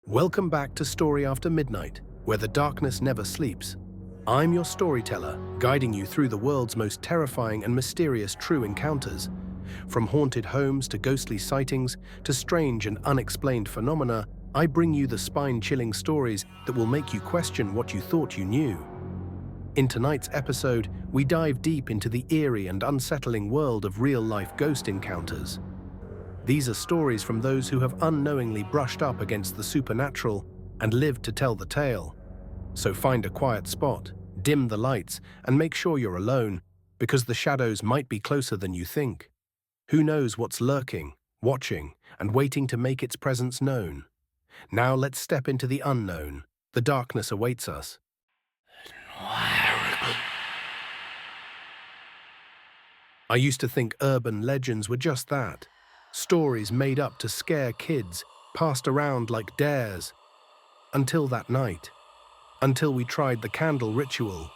Welcome back to Story After Midnight, where the darkness never sleeps. I'm your storyteller, guiding you through the world's most terrifying and mysterious true encounters. From haunted homes to ghostly sightings to strange and unexplained phenomena, I bring you the spine-chilling stories that will make you question what you thought you knew. In tonight's episode, we dive deep into the eerie and unsettling world of real-life ghost encounters. These are stories from those who have unknowingly brushed up against the supernatural and lived to tell the tale. So find a quiet spot, dim the lights, and make sure you're alone, because the shadows might be closer than you think. Who knows what's lurking, watching, and waiting to make its presence known? Now let's step into the unknown. The darkness awaits us. I used to think urban legends were just that. Stories made up to scare kids, passed around like dares. Until that night. Until we tried the candle ritual.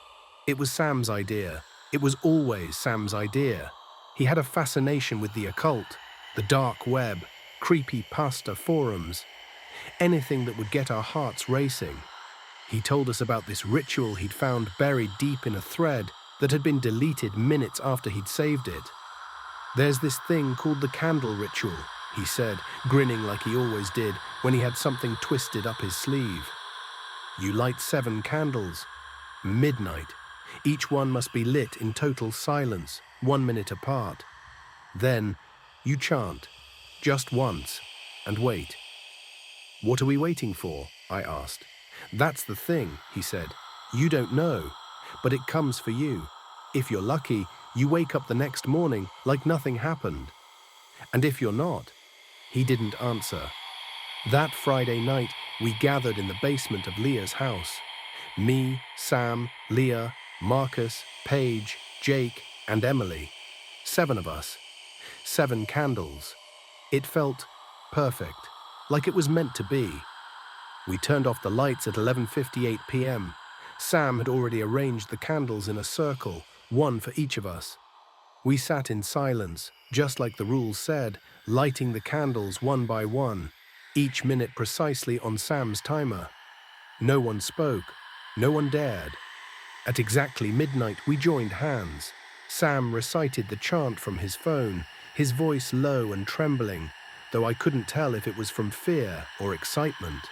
It was Sam's idea. It was always Sam's idea. He had a fascination with the occult, the dark web, creepy pasta forums, anything that would get our hearts racing. He told us about this ritual he'd found buried deep in a thread that had been deleted minutes after he'd saved it. "There's this thing called the candle ritual," he said, grinning like he always did when he had something twisted up his sleeve. "You light 7 candles. Midnight. Each one must be lit in total silence, 1 minute apart. Then you chant, just once, and wait." "What are we waiting for?" I asked. "That's the thing," he said. "You don't know, but it comes for you. If you're lucky, you wake up the next morning like nothing happened. And if you're not," he didn't answer. That Friday night, we gathered in the basement of Leah's house. Me, Sam, Leah, Marcus, Paige, Jake, and Emily. 7 of us. 7 candles. It felt perfect, like it was meant to be. We turned off the lights at 11:58 p.m. Sam had already arranged the candles in a circle, 1 for each of us. We sat in silence, just like the rules said, lighting the candles 1 by 1, each minute precisely on Sam's timer. No one spoke. No one dared. At exactly midnight, we joined hands. Sam recited the chant from his phone, his voice low and trembling, though I couldn't tell if it was from fear or excitement.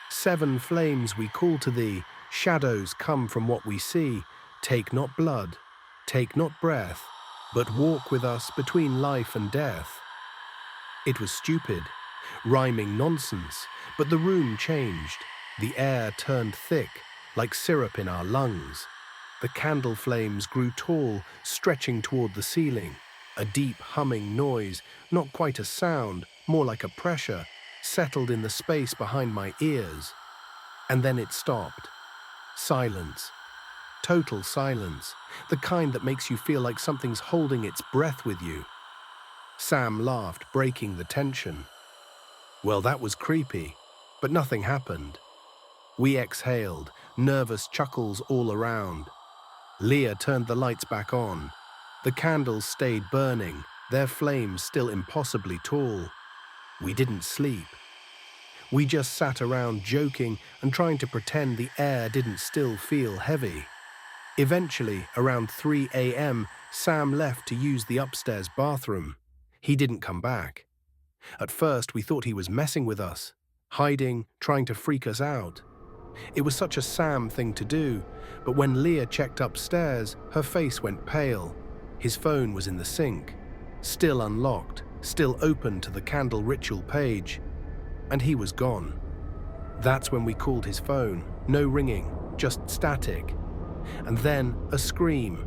"7 flames we call to thee, shadows come from what we see. Take not blood, take not breath, but walk with us between life and death." It was stupid, rhyming nonsense, but the room changed. The air turned thick, like syrup in our lungs. The candle flames grew tall, stretching toward the ceiling. A deep humming noise, not quite a sound, more like a pressure, settled in the space behind my ears. And then it stopped. Silence. Total silence, the kind that makes you feel like something's holding its breath with you. Sam laughed, breaking the tension. Well, that was creepy, but nothing happened. We exhaled, nervous chuckles all around. Leah turned the lights back on. The candles stayed burning, their flames still impossibly tall. We didn't sleep. We just sat around joking and trying to pretend the air didn't still feel heavy. Eventually, around 3 a.m., Sam left to use the upstairs bathroom. He didn't come back. At first, we thought he was messing with us, hiding, trying to freak us out. It was such a Sam thing to do, but when Leah checked upstairs, her face went pale. His phone was in the sink, still unlocked, still open to the candle ritual page, and he was gone. That's when we called his phone. No ringing, just static. And then a scream.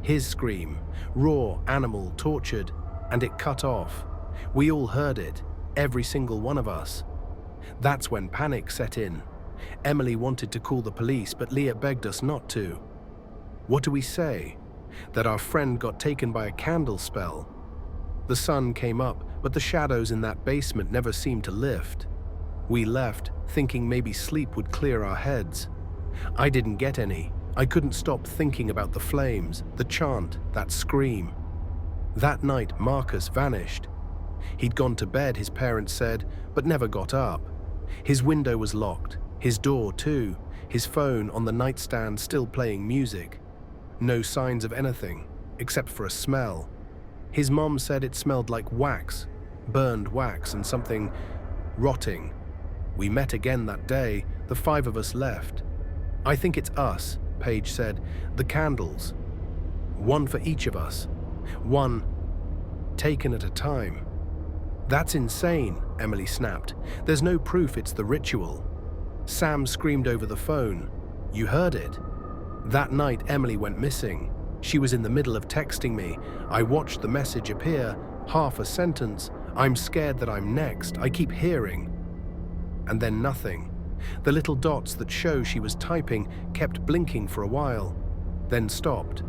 His scream. Raw, animal, tortured. And it cut off. We all heard it. Every single one of us. That's when panic set in. Emily wanted to call the police, but Leah begged us not to. What do we say? That our friend got taken by a candle spell. The sun came up, but the shadows in that basement never seemed to lift. We left, thinking maybe sleep would clear our heads. I didn't get any. I couldn't stop thinking about the flames, the chant, that scream. That night, Marcus vanished. He'd gone to bed, his parents said, but never got up. His window was locked, his door too, his phone on the nightstand still playing music. No signs of anything, except for a smell. His mom said it smelled like wax, burned wax and something rotting. We met again that day, the 5 of us left. I think it's us, Paige said, the candles. One for each of us. One taken at a time. That's insane, Emily snapped. There's no proof it's the ritual. Sam screamed over the phone. You heard it. That night, Emily went missing. She was in the middle of texting me. I watched the message appear, half a sentence. I'm scared that I'm next. I keep hearing. And then nothing. The little dots that show she was typing kept blinking for a while, then stopped.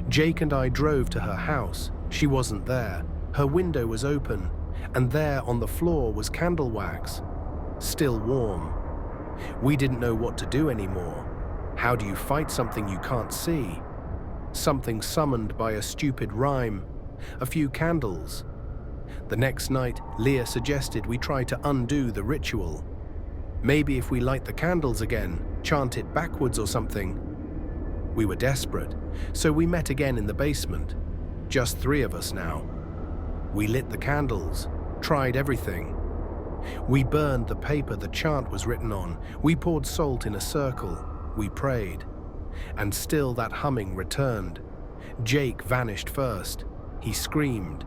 Jake and I drove to her house. She wasn't there. Her window was open, and there on the floor was candle wax, still warm. We didn't know what to do anymore. How do you fight something you can't see? Something summoned by a stupid rhyme, a few candles. The next night, Leah suggested we try to undo the ritual. Maybe if we light the candles again, chant it backwards or something. We were desperate, so we met again in the basement. Just 3 of us now. We lit the candles, tried everything. We burned the paper the chant was written on. We poured salt in a circle. We prayed. And still that humming returned. Jake vanished first. He screamed.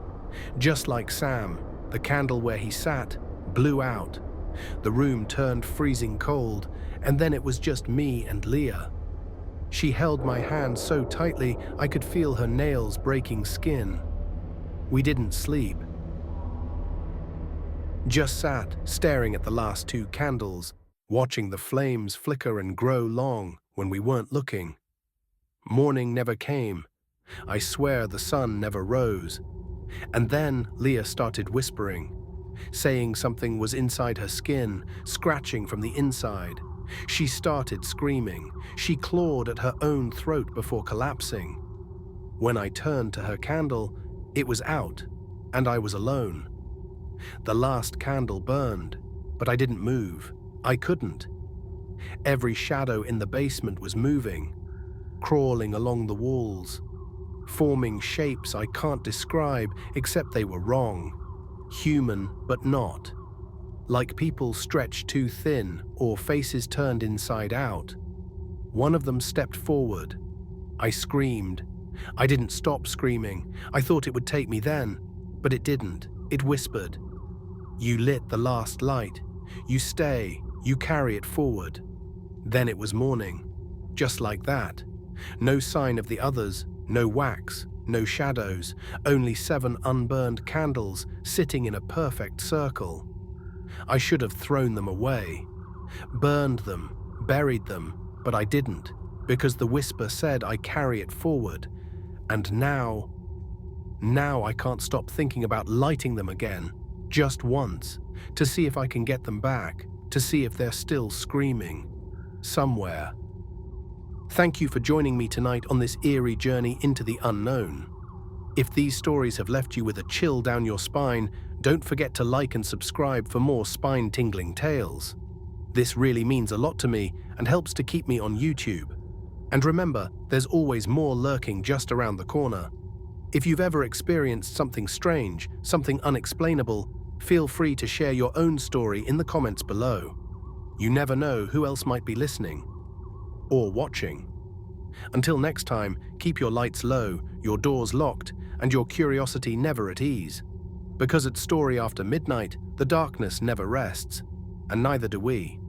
Just like Sam, the candle where he sat blew out. The room turned freezing cold, and then it was just me and Leah. She held my hand so tightly I could feel her nails breaking skin. We didn't sleep. Just sat, staring at the last 2 candles, watching the flames flicker and grow long when we weren't looking. Morning never came. I swear the sun never rose. And then Leah started whispering, saying something was inside her skin, scratching from the inside. She started screaming. She clawed at her own throat before collapsing. When I turned to her candle, it was out, and I was alone. The last candle burned, but I didn't move. I couldn't. Every shadow in the basement was moving, crawling along the walls, forming shapes I can't describe except they were wrong. Human, but not. Like people stretched too thin or faces turned inside out. One of them stepped forward. I screamed. I didn't stop screaming. I thought it would take me then, but it didn't. It whispered, "You lit the last light. You stay. You carry it forward." Then it was morning. Just like that. No sign of the others, no wax, no shadows, only 7 unburned candles sitting in a perfect circle. I should have thrown them away, burned them, buried them, but I didn't, because the whisper said I carry it forward. And now I can't stop thinking about lighting them again, just once, to see if I can get them back, to see if they're still screaming, somewhere. Thank you for joining me tonight on this eerie journey into the unknown. If these stories have left you with a chill down your spine, don't forget to like and subscribe for more spine-tingling tales. This really means a lot to me and helps to keep me on YouTube. And remember, there's always more lurking just around the corner. If you've ever experienced something strange, something unexplainable, feel free to share your own story in the comments below. You never know who else might be listening or watching. Until next time, keep your lights low, your doors locked, and your curiosity never at ease. Because at Story After Midnight, the darkness never rests, and neither do we.